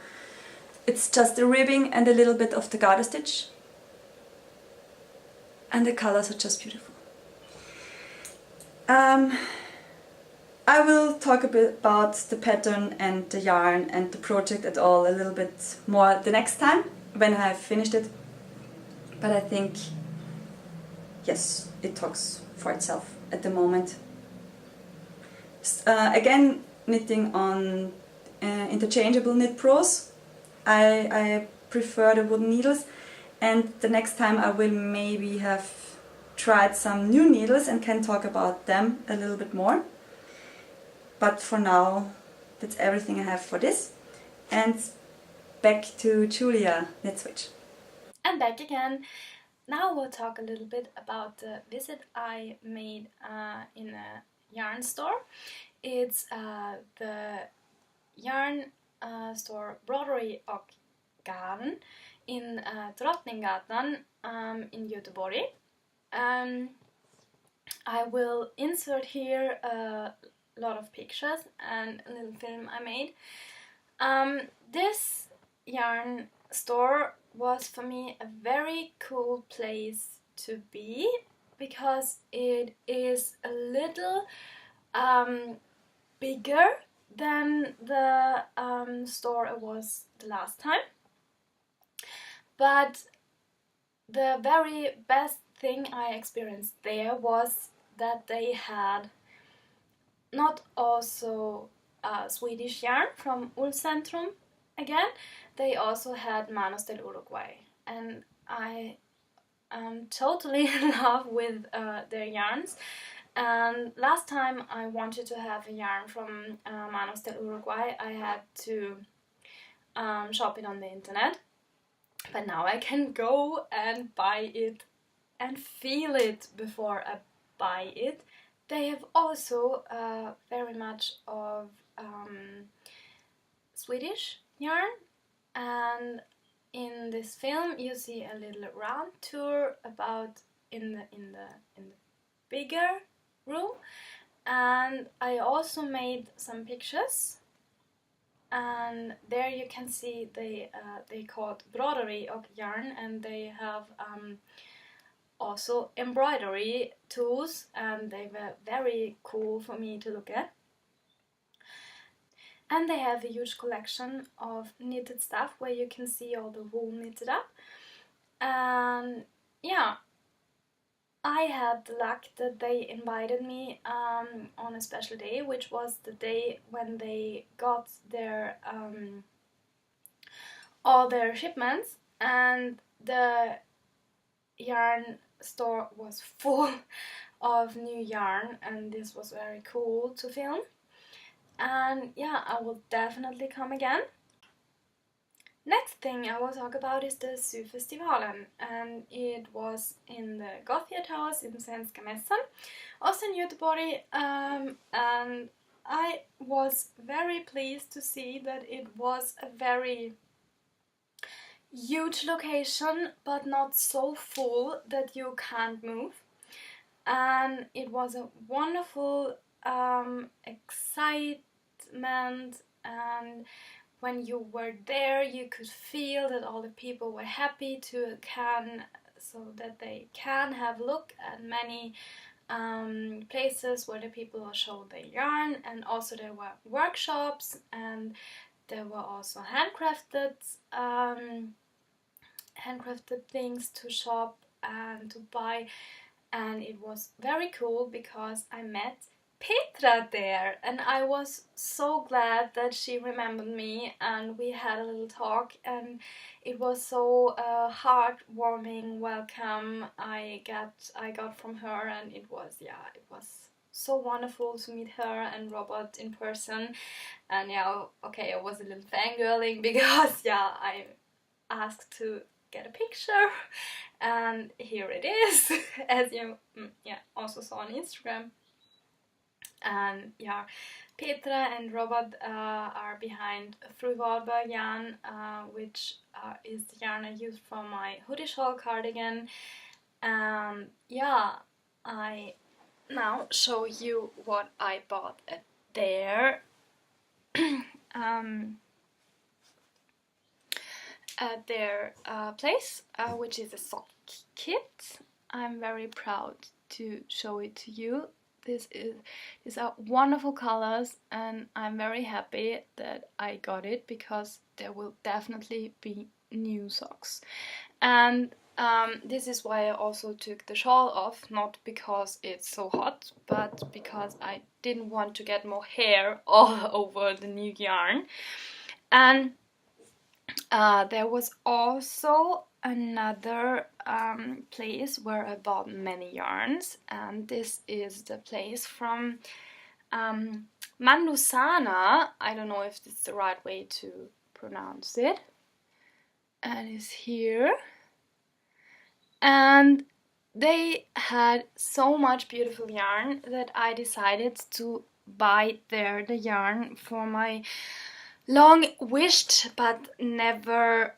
It's just the ribbing and a little bit of the garter stitch, and the colors are just beautiful. I will talk a bit about the pattern and the yarn and the project at all a little bit more the next time when I have finished it, but I think, yes, it talks for itself at the moment. Again, knitting on interchangeable knit pros. I prefer the wooden needles, and the next time I will maybe have tried some new needles and can talk about them a little bit more. But for now, that's everything I have for this. And back to Julia, Knit Switch. And back again. Now we'll talk a little bit about the visit I made in a yarn store. It's the yarn store Broderie och Garn in Drottninggatan in Göteborg. I will insert here a lot of pictures and a little film I made. This yarn store was for me a very cool place to be because it is a little bigger than the store it was the last time. But the very best thing I experienced there was that they had not also Swedish yarn from Ullcentrum again, they also had Manos del Uruguay, and I am totally in love with their yarns. And last time I wanted to have a yarn from Manos del Uruguay, I had to shop it on the internet, but now I can go and buy it and feel it before I buy it. They have also very much of Swedish yarn, and in this film you see a little round tour about in the bigger room, and I also made some pictures, and there you can see they called Broderie och Yarn, and they have also embroidery tools, and they were very cool for me to look at. And they have a huge collection of knitted stuff where you can see all the wool knitted up. And yeah, I had the luck that they invited me on a special day, which was the day when they got their all their shipments, and the yarn store was full of new yarn, and this was very cool to film. And yeah, I will definitely come again. Next thing I will talk about is the Syfestivalen, and it was in the Gothierthaus in Svenska Mässan, also in Göteborg, and I was very pleased to see that it was a very huge location, but not so full that you can't move. And it was a wonderful excitement, and when you were there you could feel that all the people were happy so that they can have a look at many places where the people showed their yarn, and also there were workshops, and there were also handcrafted things to shop and to buy, and it was very cool because I met Petra there, and I was so glad that she remembered me, and we had a little talk, and it was so heartwarming welcome I got from her, and it was so wonderful to meet her and Robert in person. And yeah, okay, I was a little fangirling because yeah, I asked to get a picture, and here it is, as you also saw on Instagram. And yeah, Petra and Robert are behind Fru Valborg Yarn, which is the yarn I used for my Hoodie Shawl cardigan. Yeah, I now show you what I bought at their place, which is a sock kit. I'm very proud to show it to you. These are wonderful colors, and I'm very happy that I got it because there will definitely be new socks. And this is why I also took the shawl off, not because it's so hot, but because I didn't want to get more hair all over the new yarn. And there was also another place where I bought many yarns, and this is the place from Mandusana. I don't know if it's the right way to pronounce it. And it's here. And they had so much beautiful yarn that I decided to buy there the yarn for my long wished but never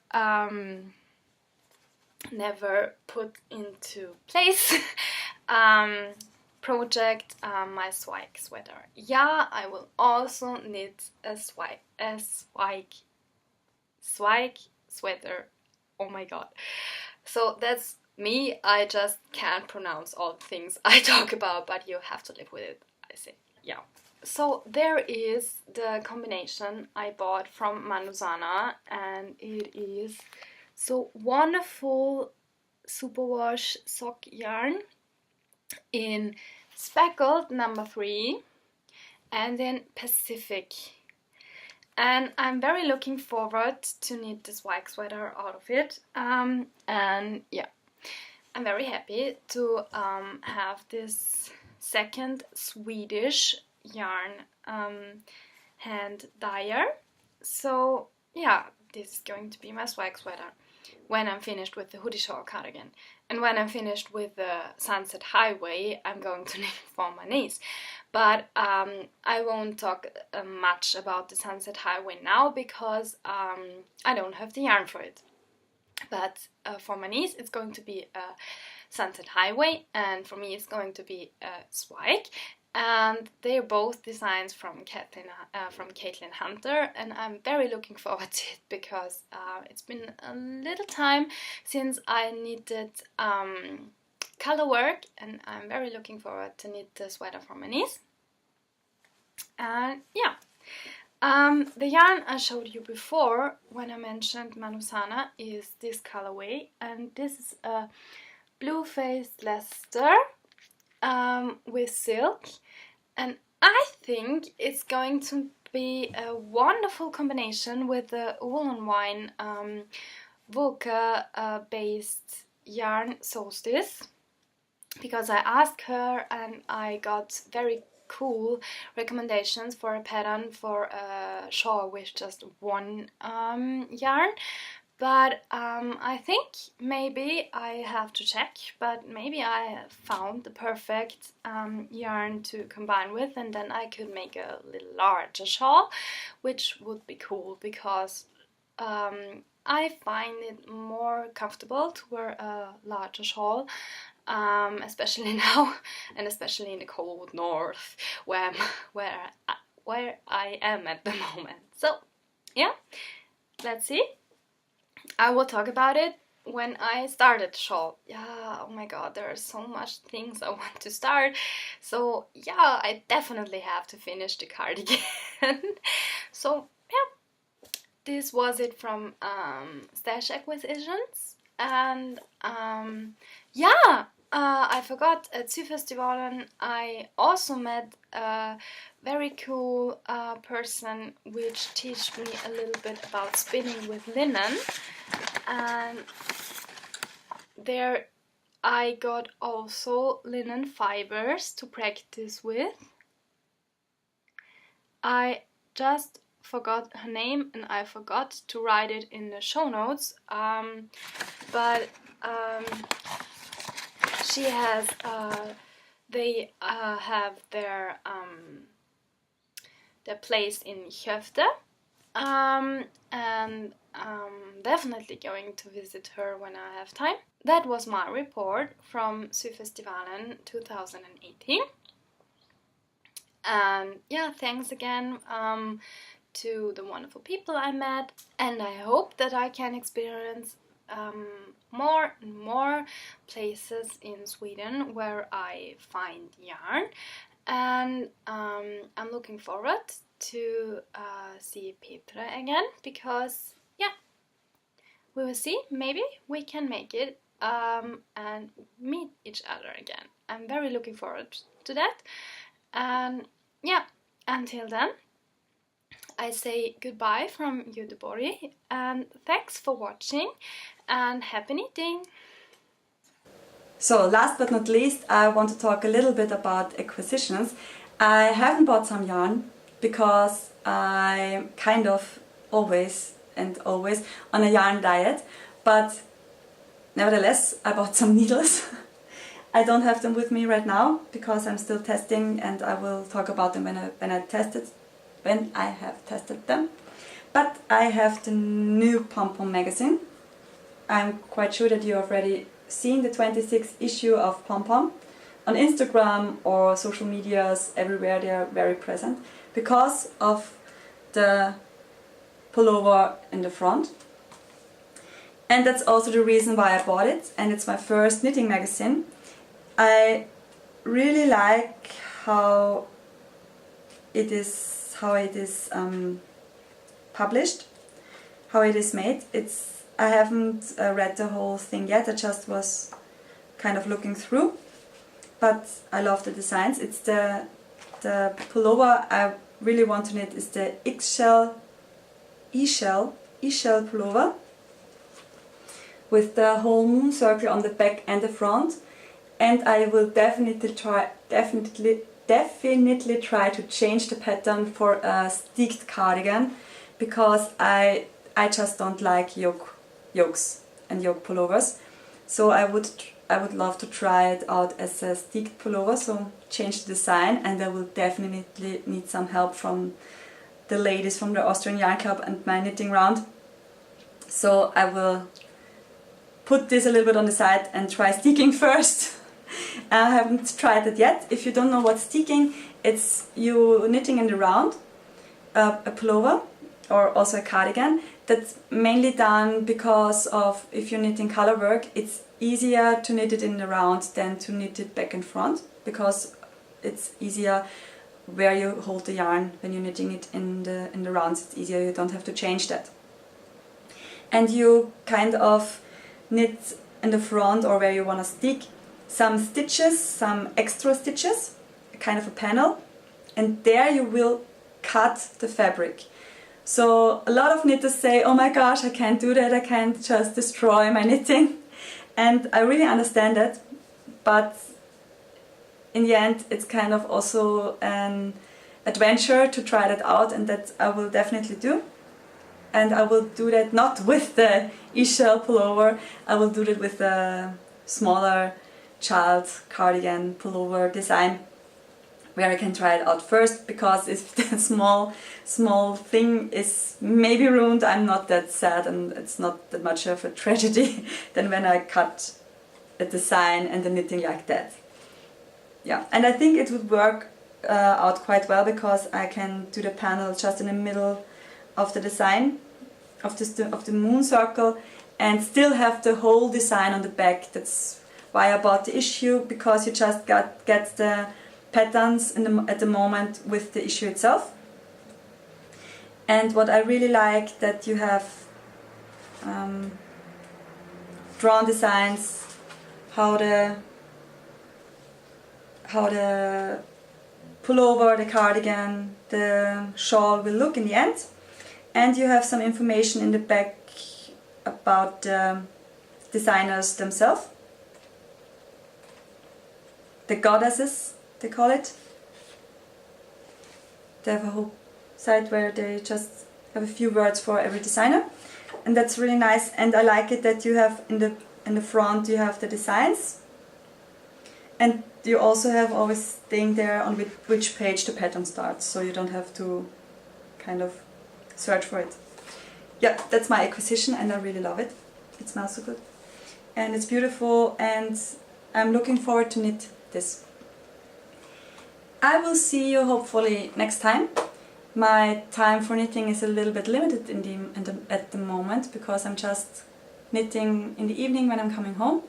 never put into place project, my swag sweater. Yeah, I will also knit a swag sweater. Oh my god. So that's me. I just can't pronounce all the things I talk about, but you have to live with it, I say. Yeah. So there is the combination I bought from Manusana, and it is so wonderful superwash sock yarn in speckled number 3 and in Pacific. And I'm very looking forward to knit this white sweater out of it. And yeah, I'm very happy to have this second Swedish yarn hand dyer. So yeah, this is going to be my swag sweater when I'm finished with the Hoodie Shawl cardigan. And when I'm finished with the Sunset Highway, I'm going to knit for my niece. But I won't talk much about the Sunset Highway now because I don't have the yarn for it. But for my niece it's going to be a Sunset Highway, and for me it's going to be a swag. And they're both designs from Caitlin Hunter, and I'm very looking forward to it because it's been a little time since I knitted color work, and I'm very looking forward to knit the sweater for my niece. And yeah, the yarn I showed you before when I mentioned Manusana is this colorway, and this is a blue-faced Leicester with silk, and I think it's going to be a wonderful combination with the Woolen Wine Volca based yarn Solstice, because I asked her and I got very cool recommendations for a pattern for a shawl with just one yarn. But I think maybe I have to check, but maybe I found the perfect yarn to combine with, and then I could make a little larger shawl, which would be cool because I find it more comfortable to wear a larger shawl, especially now, and especially in the cold north where I am at the moment. So yeah, let's see. I will talk about it when I started the shawl. Yeah, oh my god, there are so much things I want to start. So yeah, I definitely have to finish the cardigan. So yeah, this was it from Stash Acquisitions. And yeah, I forgot, at Syfestivalen I also met a very cool person which taught me a little bit about spinning with linen, and there I got also linen fibers to practice with. I just forgot her name and I forgot to write it in the show notes, but she has they have their place in Skövde, and definitely going to visit her when I have time. That was my report from Syfestivalen 2018. And yeah, thanks again to the wonderful people I met, and I hope that I can experience more and more places in Sweden where I find yarn, and I'm looking forward to see Fibre again, because yeah, we will see, maybe we can make it and meet each other again. I'm very looking forward to that, and yeah, until then I say goodbye from Göteborg, and thanks for watching and happy knitting! So last but not least, I want to talk a little bit about acquisitions. I haven't bought some yarn because I'm kind of always on a yarn diet, but nevertheless I bought some needles. I don't have them with me right now because I'm still testing, and I will talk about them when I have tested them. But I have the new Pom-Pom magazine. I'm quite sure that you have already seen the 26th issue of Pom-Pom. On Instagram or social medias, everywhere they are very present because of the pullover in the front. And that's also the reason why I bought it, and it's my first knitting magazine. I really like how it is published, how it is made. I haven't read the whole thing yet, I just was kind of looking through, but I love the designs. It's the pullover I really want to knit is the E-shell pullover with the whole moon circle on the back and the front, and I will definitely try to change the pattern for a sticked cardigan, because I just don't like yokes and yoke pullovers. So I would love to try it out as a sticked pullover, so change the design, and I will definitely need some help from the ladies from the Austrian Yarn Club and my knitting round. So I will put this a little bit on the side and try sticking first. I haven't tried it yet. If you don't know what's sticking, it's you knitting in the round a pullover or also a cardigan. That's mainly done because of if you're knitting color work, it's easier to knit it in the round than to knit it back and front, because it's easier where you hold the yarn when you're knitting it in the rounds. It's easier, you don't have to change that. And you kind of knit in the front or where you want to stick some stitches, some extra stitches, kind of a panel, and there you will cut the fabric. So a lot of knitters say, oh my gosh, I can't do that, I can't just destroy my knitting. And I really understand that, but in the end it's kind of also an adventure to try that out, and that I will definitely do. And I will do that not with the E-shell pullover, I will do that with a smaller child cardigan pullover design, where I can try it out first, because if the small thing is maybe ruined, I'm not that sad and it's not that much of a tragedy than when I cut a design and the knitting like that. Yeah, and I think it would work out quite well, because I can do the panel just in the middle of the design of the moon circle and still have the whole design on the back. That's why I bought the issue, because you just get the patterns at the moment with the issue itself. And what I really like, that you have drawn designs how the pullover, the cardigan, the shawl will look in the end. And you have some information in the back about the designers themselves. The goddesses, they call it. They have a whole site where they just have a few words for every designer, and that's really nice. And I like it that you have in the front you have the designs, and you also have always staying there on which page the pattern starts, so you don't have to kind of search for it. Yeah, that's my acquisition, and I really love it. It smells so good and it's beautiful, and I'm looking forward to knit this. I will see you hopefully next time. My time for knitting is a little bit limited at the moment, because I'm just knitting in the evening when I'm coming home.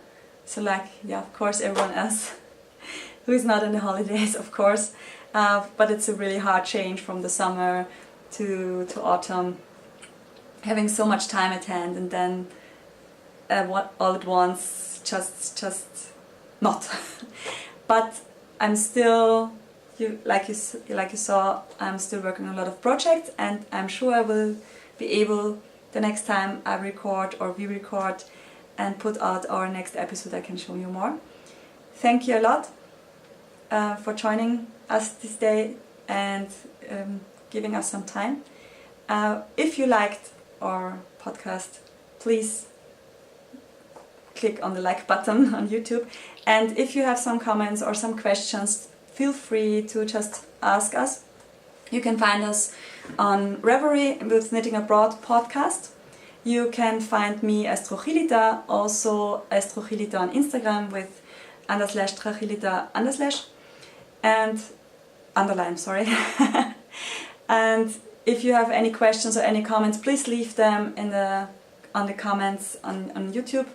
So like, yeah, of course, everyone else who is not in the holidays, of course. But it's a really hard change from the summer to autumn, having so much time at hand, and then all at once just not. But I'm still, like you saw, I'm still working on a lot of projects, and I'm sure I will be able, the next time I record or we record and put out our next episode, I can show you more. Thank you a lot for joining us this day and giving us some time. If you liked our podcast, please click on the like button on YouTube. And if you have some comments or some questions, feel free to just ask us. You can find us on Reverie with Knitting Abroad podcast. You can find me as Trochilida, also as Trochilida on Instagram with _Trochilida_ and underline, sorry. And if you have any questions or any comments, please leave them on the comments on YouTube.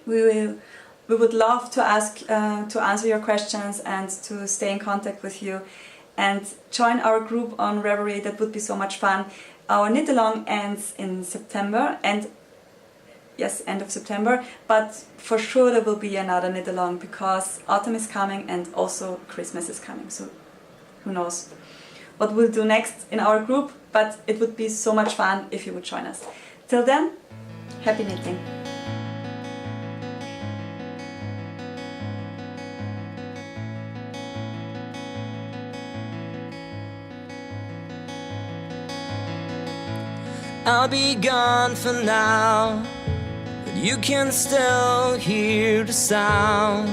We would love to answer your questions and to stay in contact with you, and join our group on Reverie. That would be so much fun. Our knit along ends in September, and yes, end of September, but for sure there will be another knit along because autumn is coming and also Christmas is coming, so who knows what we'll do next in our group, but it would be so much fun if you would join us. Till then, happy knitting! I'll be gone for now, but you can still hear the sound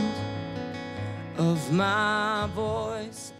of my voice.